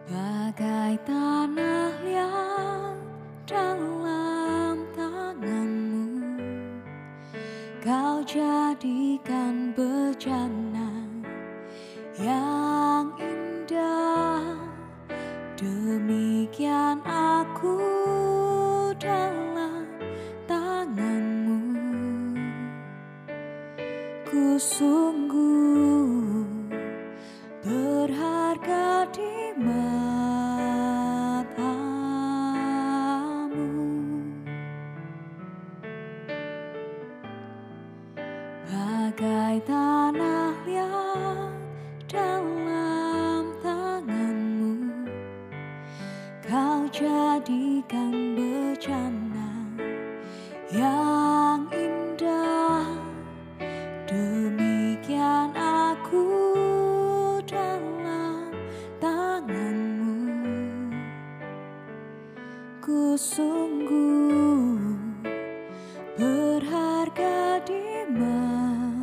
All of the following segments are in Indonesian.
Bagai tanah liat dalam tanganmu, kau jadikan bejana yang indah. Demikian aku dalam tanganmu, ku sungguh berharga di matamu. Bagai tanah liat dalam tanganmu, kau jadikan bejana yang indah. Demikian aku dalam tanganmu, ku sungguh berharga di matamu.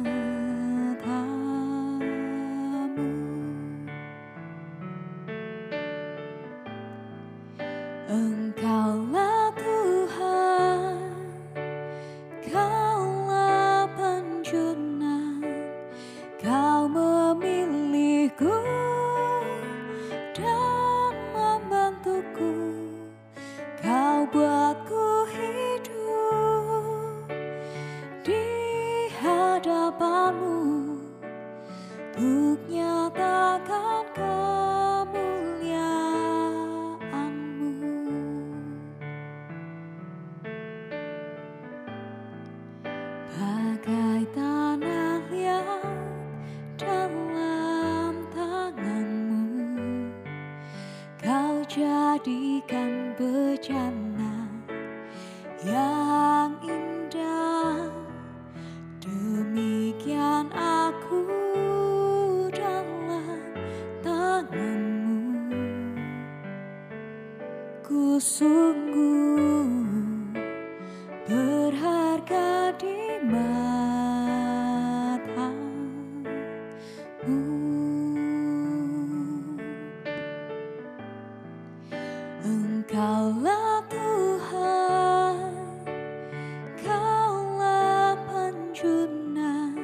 Engkaulah Tuhan, Kaulah penjunan, Kau memilihku dan membantuku, Kau buatku hidup di hadapanmu untuk nyatakan kemuliaan-Mu. Bagai tanah liat dalam tanganmu, kau jadikan bejana yang indah. Demikian aku dalam tanganmu, ku sungguh berharga di matamu. Engkaulah Tuhan, Kaulah penjunan,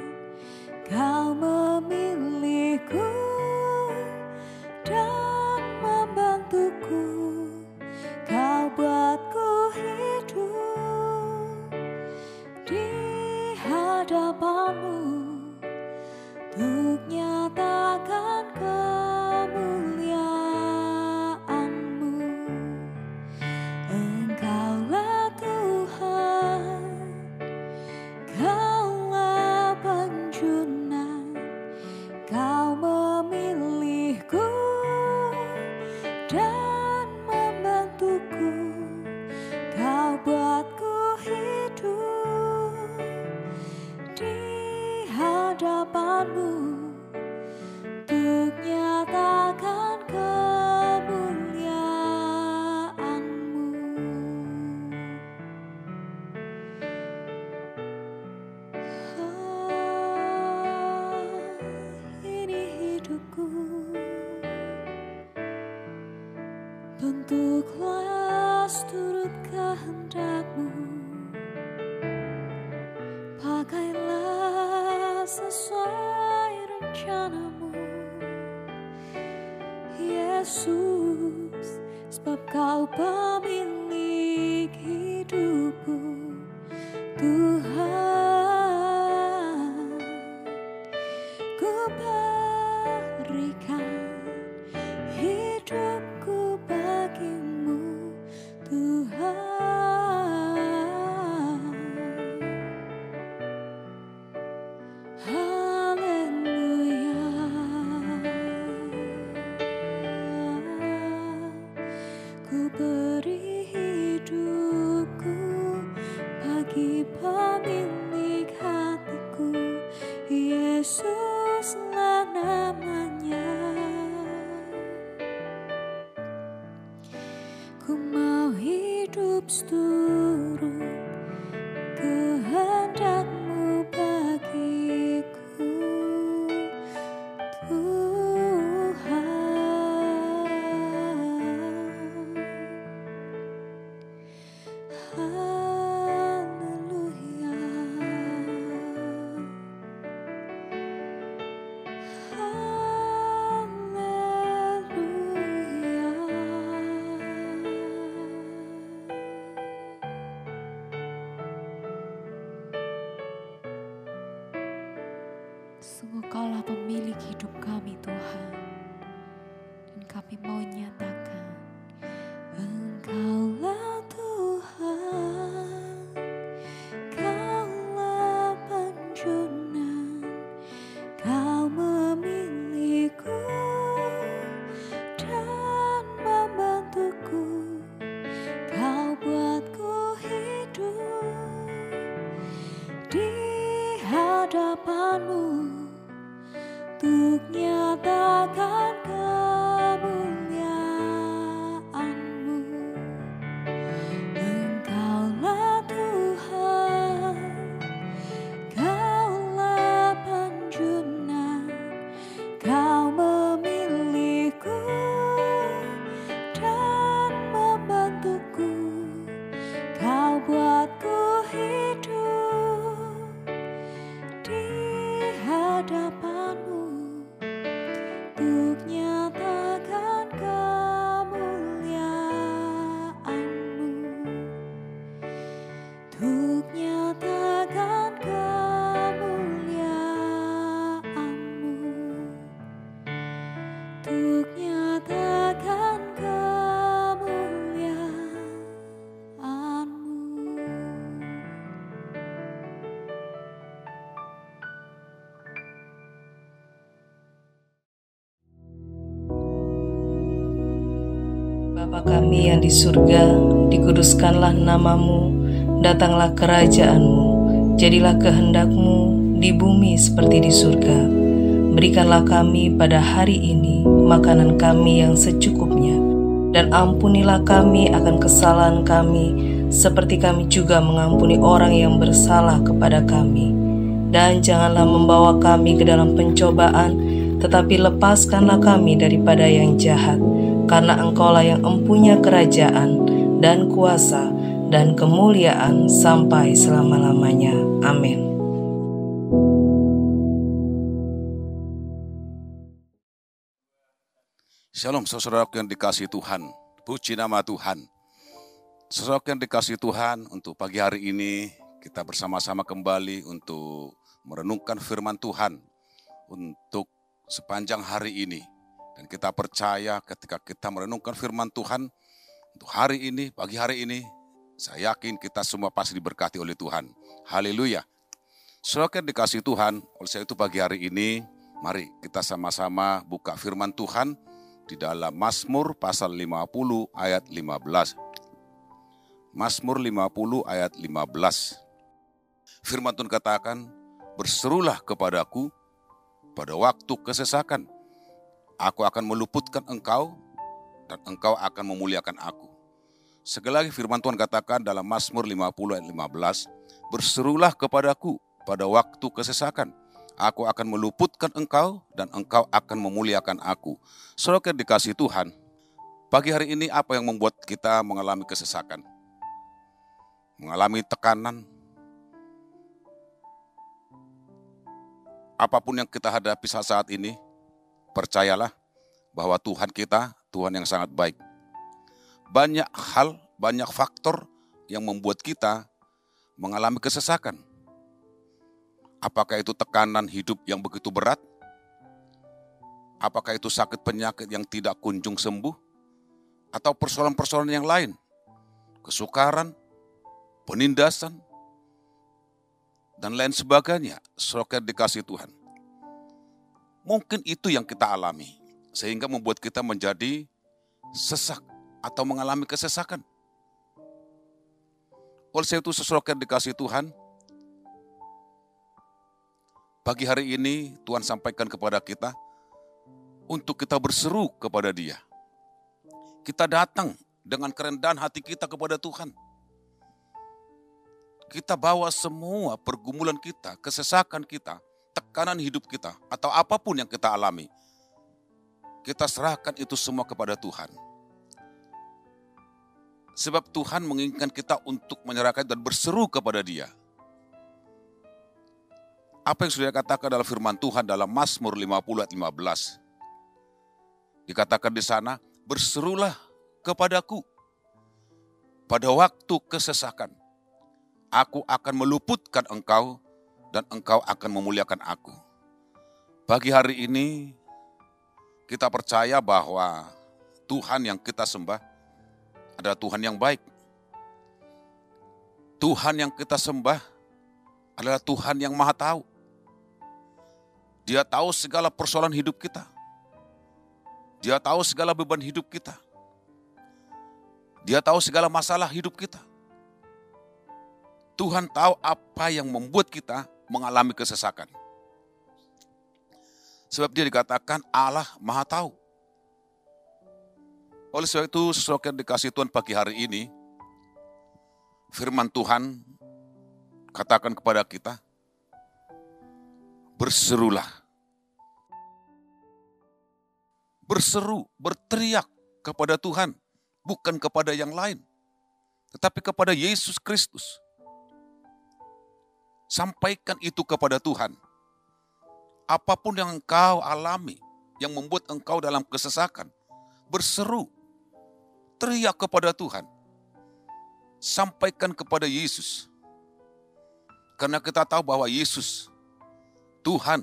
Kau memilihku dan membantuku, Kau buatku hidup di hadapanmu untuk nyatakan kemuliaan-Mu. Engkaulah Tuhan, Kaulah penjunan, Kau memilihku dan membantuku, Kau buatku hidup di hadapanmu untuk nyatakan kemuliaan-Mu. Ini hidupku, bentuklah seturut kehendak-Mu, pakailah sesuai rencana-Mu, Yesus, sebab Kau pemilik hidupku, Tuhan. Ku berikan hidupku bagi-Mu, Tuhan. Haleluya. Ku beri hidupku bagi pemilik hatiku, Yesuslah namanya. Ku mau hidup seturut kehendak-Mu bagiku, Tuhan. balik hidup kami Tuhan. Dan kami mau nyatakan Engkaulah Tuhan, Kaulah penjunan, Kau memilihku dan membantuku, Kau buatku hidup di hadapanmu untuk nyatakan kemuliaan-Mu. Engkaulah Tuhan, Kaulah penjunan, Kau memilihku dan membantuku, Kau buatku hidup di hadapanmu untuk nyatakan kemuliaan-Mu, untuk nyatakan kemuliaan-Mu, untuk nyatakan kemuliaan-Mu. Bapa kami yang di surga, dikuduskanlah namamu, datanglah kerajaan-Mu, jadilah kehendak-Mu di bumi seperti di surga. Berikanlah kami pada hari ini makanan kami yang secukupnya, dan ampunilah kami akan kesalahan kami, seperti kami juga mengampuni orang yang bersalah kepada kami. Dan janganlah membawa kami ke dalam pencobaan, tetapi lepaskanlah kami daripada yang jahat. Karena Engkaulah yang empunya kerajaan dan kuasa dan kemuliaan sampai selama-lamanya. Amin. Shalom saudaraku yang dikasihi Tuhan, puji nama Tuhan. Saudaraku yang dikasihi Tuhan, untuk pagi hari ini kita bersama-sama kembali untuk merenungkan firman Tuhan untuk sepanjang hari ini. Dan kita percaya ketika kita merenungkan firman Tuhan untuk hari ini, pagi hari ini, saya yakin kita semua pasti diberkati oleh Tuhan. Haleluya. Saudara yang dikasihi Tuhan, oleh sebab itu pagi hari ini, mari kita sama-sama buka firman Tuhan di dalam Mazmur pasal 50 ayat 15. Mazmur 50 ayat 15. Firman Tuhan katakan, berserulah kepadaku pada waktu kesesakan. Aku akan meluputkan engkau, dan engkau akan memuliakan aku. Sekali lagi firman Tuhan katakan dalam Mazmur 50 ayat 15, berserulah kepadaku pada waktu kesesakan. Aku akan meluputkan engkau, dan engkau akan memuliakan aku. Saudara yang dikasihi Tuhan, pagi hari ini apa yang membuat kita mengalami kesesakan? Mengalami tekanan. Apapun yang kita hadapi saat ini, percayalah bahwa Tuhan kita, Tuhan yang sangat baik. Banyak hal, banyak faktor yang membuat kita mengalami kesesakan. Apakah itu tekanan hidup yang begitu berat? Apakah itu sakit penyakit yang tidak kunjung sembuh? Atau persoalan-persoalan yang lain? Kesukaran, penindasan, dan lain sebagainya. Saudara dikasihi Tuhan. Mungkin itu yang kita alami, sehingga membuat kita menjadi sesak atau mengalami kesesakan. Oleh sebab itu saudara dikasihi Tuhan, pagi hari ini Tuhan sampaikan kepada kita, untuk kita berseru kepada Dia. Kita datang dengan kerendahan hati kita kepada Tuhan. Kita bawa semua pergumulan kita, kesesakan kita, tekanan hidup kita, atau apapun yang kita alami. Kita serahkan itu semua kepada Tuhan. Sebab Tuhan menginginkan kita untuk menyerahkan dan berseru kepada Dia. Apa yang sudah dikatakan dalam firman Tuhan dalam Mazmur 50 ayat 15. Dikatakan di sana, berserulah kepadaku pada waktu kesesakan. Aku akan meluputkan engkau, dan engkau akan memuliakan aku. Pagi hari ini kita percaya bahwa Tuhan yang kita sembah adalah Tuhan yang baik. Tuhan yang kita sembah adalah Tuhan yang Maha Tahu. Dia tahu segala persoalan hidup kita. Dia tahu segala beban hidup kita. Dia tahu segala masalah hidup kita. Tuhan tahu apa yang membuat kita mengalami kesesakan. Sebab dia dikatakan Allah Maha Tahu. Oleh sebab itu, sesuatu yang dikasih Tuhan pagi hari ini, firman Tuhan katakan kepada kita, berserulah. Berseru, berteriak kepada Tuhan, bukan kepada yang lain, tetapi kepada Yesus Kristus. Sampaikan itu kepada Tuhan. Apapun yang engkau alami, yang membuat engkau dalam kesesakan, berseru, teriak kepada Tuhan. Sampaikan kepada Yesus. Karena kita tahu bahwa Yesus, Tuhan,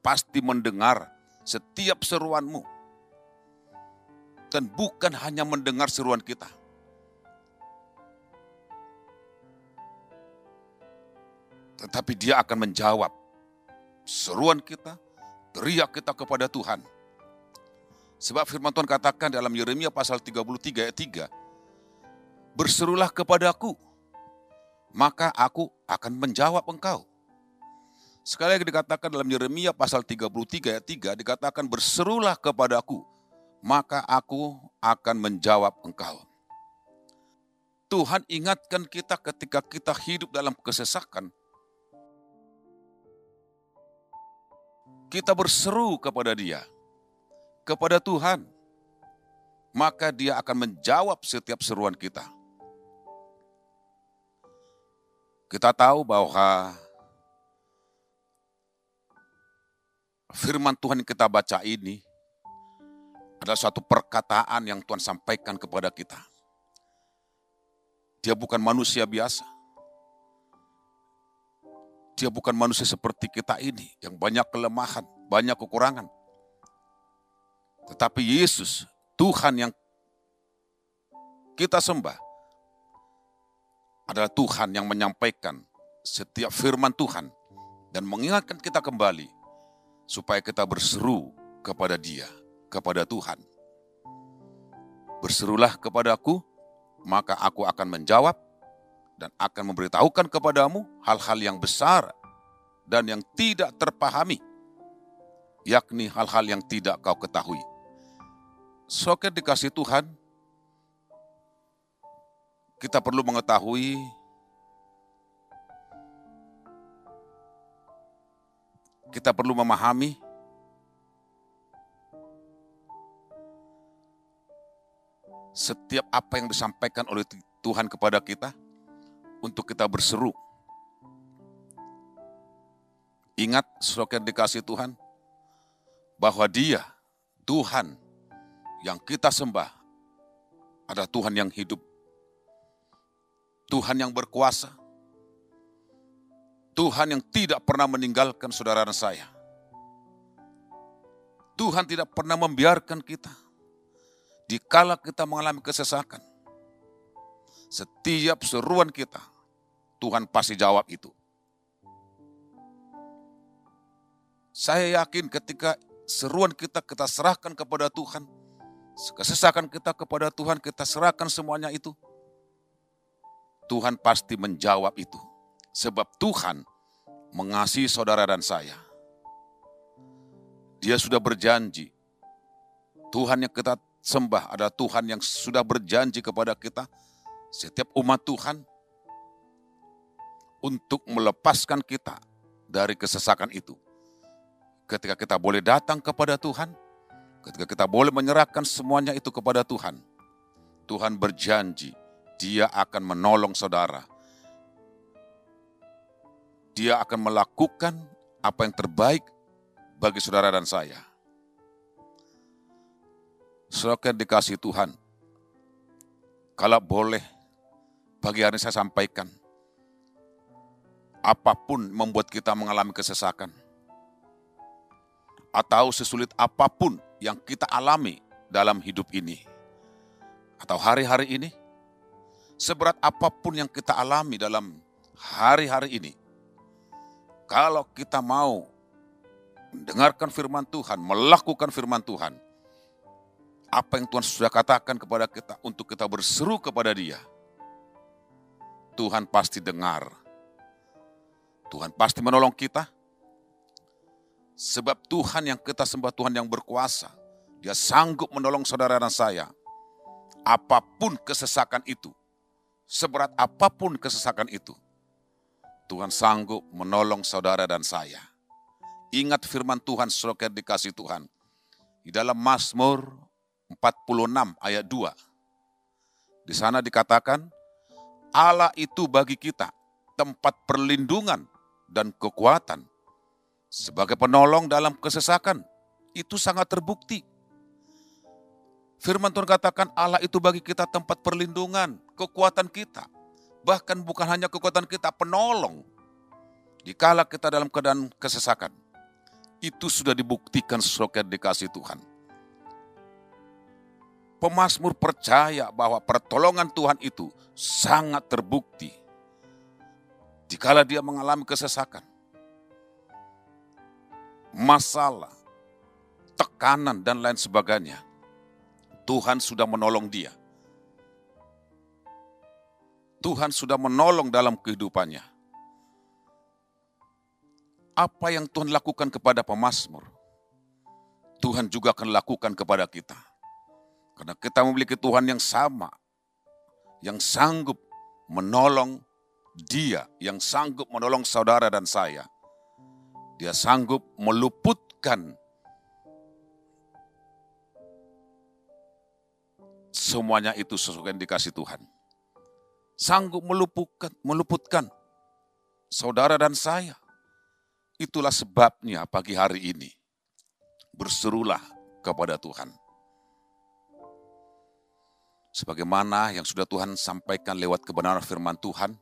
pasti mendengar setiap seruanmu. Dan bukan hanya mendengar seruan kita. Tetapi dia akan menjawab seruan kita, teriak kita kepada Tuhan. Sebab firman Tuhan katakan dalam Yeremia pasal 33 ayat 3, berserulah kepadaku, maka aku akan menjawab engkau. Sekali lagi dikatakan dalam Yeremia pasal 33 ayat 3, dikatakan berserulah kepadaku, maka aku akan menjawab engkau. Tuhan ingatkan kita ketika kita hidup dalam kesesakan, kita berseru kepada Dia, kepada Tuhan, maka Dia akan menjawab setiap seruan kita. Kita tahu bahwa firman Tuhan yang kita baca ini adalah suatu perkataan yang Tuhan sampaikan kepada kita. Dia bukan manusia biasa. Dia bukan manusia seperti kita ini yang banyak kelemahan, banyak kekurangan. Tetapi Yesus, Tuhan yang kita sembah, adalah Tuhan yang menyampaikan setiap firman Tuhan dan mengingatkan kita kembali supaya kita berseru kepada Dia, kepada Tuhan. Berserulah kepadaku, maka aku akan menjawab dan akan memberitahukan kepadamu hal-hal yang besar dan yang tidak terpahami, yakni hal-hal yang tidak kau ketahui. Soket dikasih Tuhan, kita perlu mengetahui kita perlu memahami setiap apa yang disampaikan oleh Tuhan kepada kita untuk kita berseru. Ingat, saudara yang dikasih Tuhan, bahwa Dia, Tuhan yang kita sembah, adalah Tuhan yang hidup. Tuhan yang berkuasa. Tuhan yang tidak pernah meninggalkan saudara dan saya. Tuhan tidak pernah membiarkan kita dikala kita mengalami kesesakan. Setiap seruan kita, Tuhan pasti jawab itu. Saya yakin ketika seruan kita serahkan kepada Tuhan, kesesakan kita kepada Tuhan, kita serahkan semuanya itu, Tuhan pasti menjawab itu. Sebab Tuhan mengasihi saudara dan saya. Dia sudah berjanji. Tuhan yang kita sembah adalah Tuhan yang sudah berjanji kepada kita, setiap umat Tuhan, untuk melepaskan kita dari kesesakan itu. Ketika kita boleh datang kepada Tuhan, ketika kita boleh menyerahkan semuanya itu kepada Tuhan, Tuhan berjanji Dia akan menolong saudara. Dia akan melakukan apa yang terbaik bagi saudara dan saya. Saudara yang dikasihi Tuhan, kalau boleh pagi hari ini saya sampaikan, apapun membuat kita mengalami kesesakan, atau sesulit apapun yang kita alami dalam hidup ini, atau hari-hari ini, seberat apapun yang kita alami dalam hari-hari ini, kalau kita mau mendengarkan firman Tuhan, melakukan firman Tuhan, apa yang Tuhan sudah katakan kepada kita untuk kita berseru kepada Dia, Tuhan pasti dengar. Tuhan pasti menolong kita. Sebab Tuhan yang kita sembah, Tuhan yang berkuasa. Dia sanggup menolong saudara dan saya. Apapun kesesakan itu, seberat apapun kesesakan itu, Tuhan sanggup menolong saudara dan saya. Ingat firman Tuhan, saudara dikasih Tuhan. Di dalam Mazmur 46 ayat 2. Di sana dikatakan, Allah itu bagi kita tempat perlindungan dan kekuatan. Sebagai penolong dalam kesesakan, itu sangat terbukti. Firman Tuhan katakan Allah itu bagi kita tempat perlindungan, kekuatan kita. Bahkan bukan hanya kekuatan kita, penolong. Dikala kita dalam keadaan kesesakan. Itu sudah dibuktikan saudara dikasih Tuhan. Pemazmur percaya bahwa pertolongan Tuhan itu sangat terbukti. Dikala dia mengalami kesesakan, masalah, tekanan, dan lain sebagainya, Tuhan sudah menolong dia. Tuhan sudah menolong dalam kehidupannya. Apa yang Tuhan lakukan kepada pemazmur, Tuhan juga akan lakukan kepada kita. Karena kita memiliki Tuhan yang sama, yang sanggup menolong Dia, yang sanggup menolong saudara dan saya. Dia sanggup meluputkan semuanya itu sesuai yang dikasih Tuhan. Sanggup meluputkan saudara dan saya. Itulah sebabnya pagi hari ini berserulah kepada Tuhan. Sebagaimana yang sudah Tuhan sampaikan lewat kebenaran firman Tuhan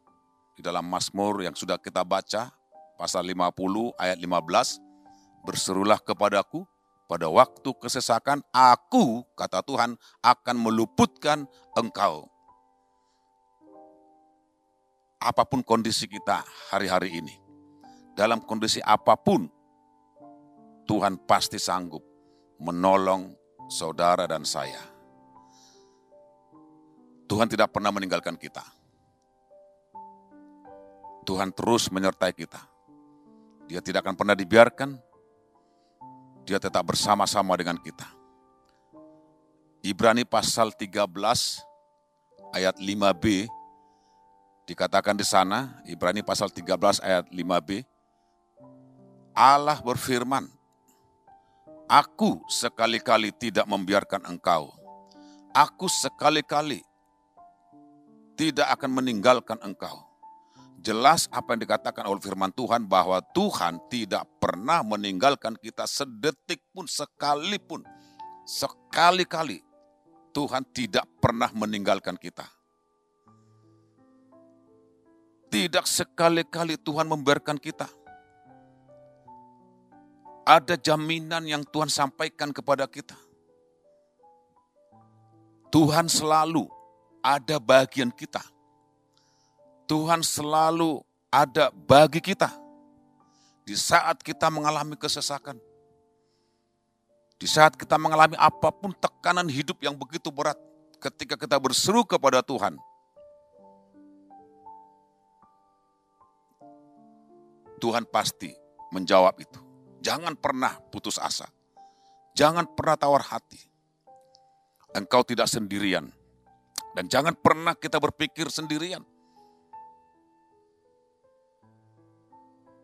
di dalam Mazmur yang sudah kita baca, pasal 50 ayat 15, berserulah kepadaku pada waktu kesesakan, aku, kata Tuhan, akan meluputkan engkau. Apapun kondisi kita hari-hari ini, dalam kondisi apapun, Tuhan pasti sanggup menolong saudara dan saya. Tuhan tidak pernah meninggalkan kita. Tuhan terus menyertai kita. Dia tidak akan pernah dibiarkan. Dia tetap bersama-sama dengan kita. Ibrani pasal 13 ayat 5b dikatakan di sana, Ibrani pasal 13 ayat 5b, Allah berfirman, aku sekali-kali tidak membiarkan engkau. Aku sekali-kali tidak akan meninggalkan engkau. Jelas apa yang dikatakan oleh firman Tuhan bahwa Tuhan tidak pernah meninggalkan kita sedetik pun, sekalipun. Sekali-kali Tuhan tidak pernah meninggalkan kita. Tidak sekali-kali Tuhan membiarkan kita. Ada jaminan yang Tuhan sampaikan kepada kita. Tuhan selalu ada bagian kita. Tuhan selalu ada bagi kita. Di saat kita mengalami kesesakan. Di saat kita mengalami apapun tekanan hidup yang begitu berat. Ketika kita berseru kepada Tuhan. Tuhan pasti menjawab itu. Jangan pernah putus asa. Jangan pernah tawar hati. Engkau tidak sendirian. Dan jangan pernah kita berpikir sendirian.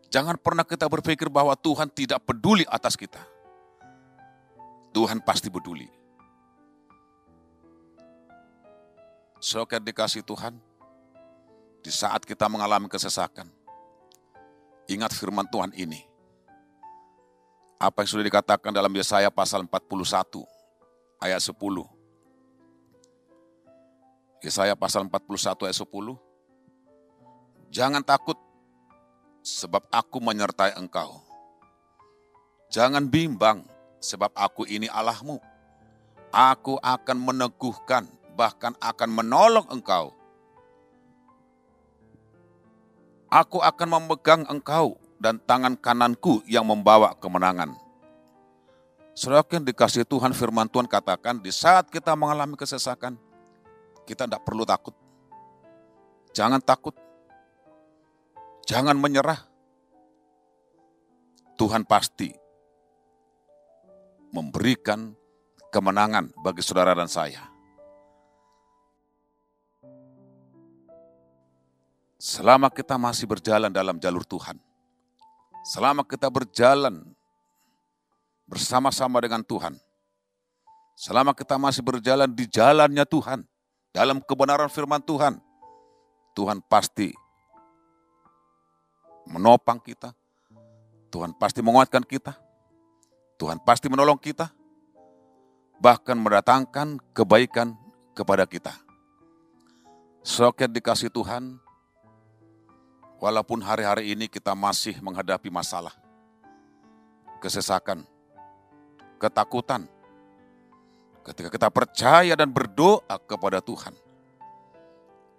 Jangan pernah kita berpikir bahwa Tuhan tidak peduli atas kita. Tuhan pasti peduli. Saudara dikasih Tuhan, di saat kita mengalami kesesakan, ingat firman Tuhan ini. Apa yang sudah dikatakan dalam Yesaya pasal 41 ayat 10. Yesaya pasal 41 ayat 10. Jangan takut, sebab aku menyertai engkau. Jangan bimbang, sebab aku ini Allahmu. Aku akan meneguhkan, bahkan akan menolong engkau. Aku akan memegang engkau dan tangan kananku yang membawa kemenangan. Saudara yang dikasihi Tuhan, firman Tuhan katakan di saat kita mengalami kesesakan, kita tidak perlu takut. Jangan takut. Jangan menyerah. Tuhan pasti memberikan kemenangan bagi saudara dan saya. Selama kita masih berjalan dalam jalur Tuhan, selama kita berjalan bersama-sama dengan Tuhan, selama kita masih berjalan di jalannya Tuhan, dalam kebenaran firman Tuhan, Tuhan pasti menopang kita, Tuhan pasti menguatkan kita, Tuhan pasti menolong kita, bahkan mendatangkan kebaikan kepada kita. Saudara dikasihi Tuhan, walaupun hari-hari ini kita masih menghadapi masalah, kesesakan, ketakutan, ketika kita percaya dan berdoa kepada Tuhan,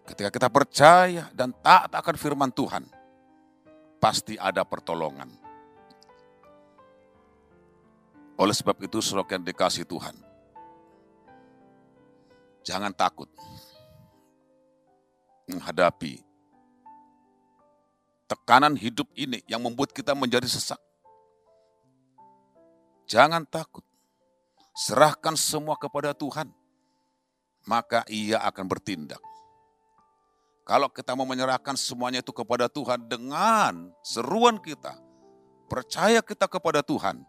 ketika kita percaya dan taat akan firman Tuhan, pasti ada pertolongan. Oleh sebab itu, saudara yang dikasihi Tuhan, jangan takut menghadapi tekanan hidup ini yang membuat kita menjadi sesak. Jangan takut. Serahkan semua kepada Tuhan, maka Ia akan bertindak. Kalau kita mau menyerahkan semuanya itu kepada Tuhan dengan seruan kita, percaya kita kepada Tuhan,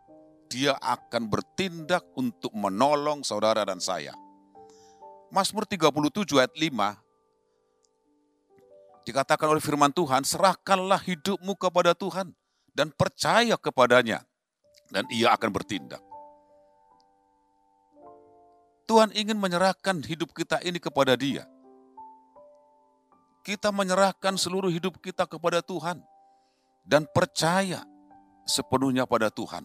Dia akan bertindak untuk menolong saudara dan saya. Mazmur 37 ayat 5, dikatakan oleh firman Tuhan, serahkanlah hidupmu kepada Tuhan dan percaya kepadanya, dan Ia akan bertindak. Tuhan ingin menyerahkan hidup kita ini kepada Dia. Kita menyerahkan seluruh hidup kita kepada Tuhan dan percaya sepenuhnya pada Tuhan.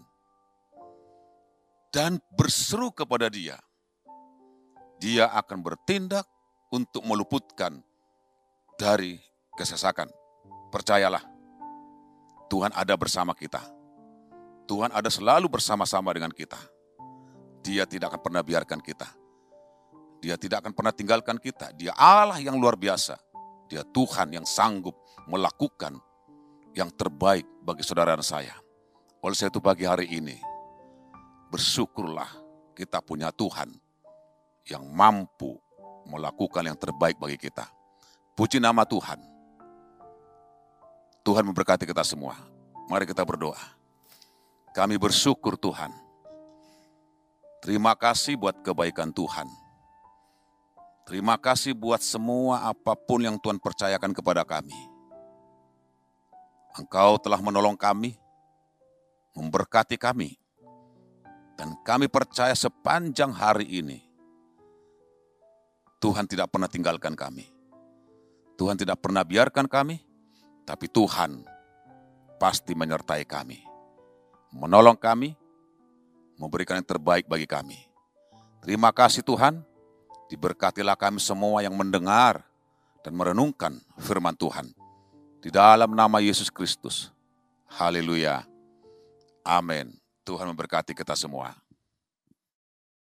Dan berseru kepada Dia. Dia akan bertindak untuk meluputkan dari kesesakan. Percayalah, Tuhan ada bersama kita. Tuhan ada selalu bersama-sama dengan kita. Dia tidak akan pernah biarkan kita. Dia tidak akan pernah tinggalkan kita. Dia Allah yang luar biasa. Dia Tuhan yang sanggup melakukan yang terbaik bagi saudara dan saya. Oleh sebab itu pagi hari ini, bersyukurlah kita punya Tuhan yang mampu melakukan yang terbaik bagi kita. Puji nama Tuhan. Tuhan memberkati kita semua. Mari kita berdoa. Kami bersyukur Tuhan. Terima kasih buat kebaikan Tuhan. Terima kasih buat semua apapun yang Tuhan percayakan kepada kami. Engkau telah menolong kami, memberkati kami. Dan kami percaya sepanjang hari ini, Tuhan tidak pernah tinggalkan kami. Tuhan tidak pernah biarkan kami, tapi Tuhan pasti menyertai kami. Menolong kami, memberikan yang terbaik bagi kami. Terima kasih Tuhan, diberkatilah kami semua yang mendengar dan merenungkan firman Tuhan. Di dalam nama Yesus Kristus. Haleluya. Amin. Tuhan memberkati kita semua.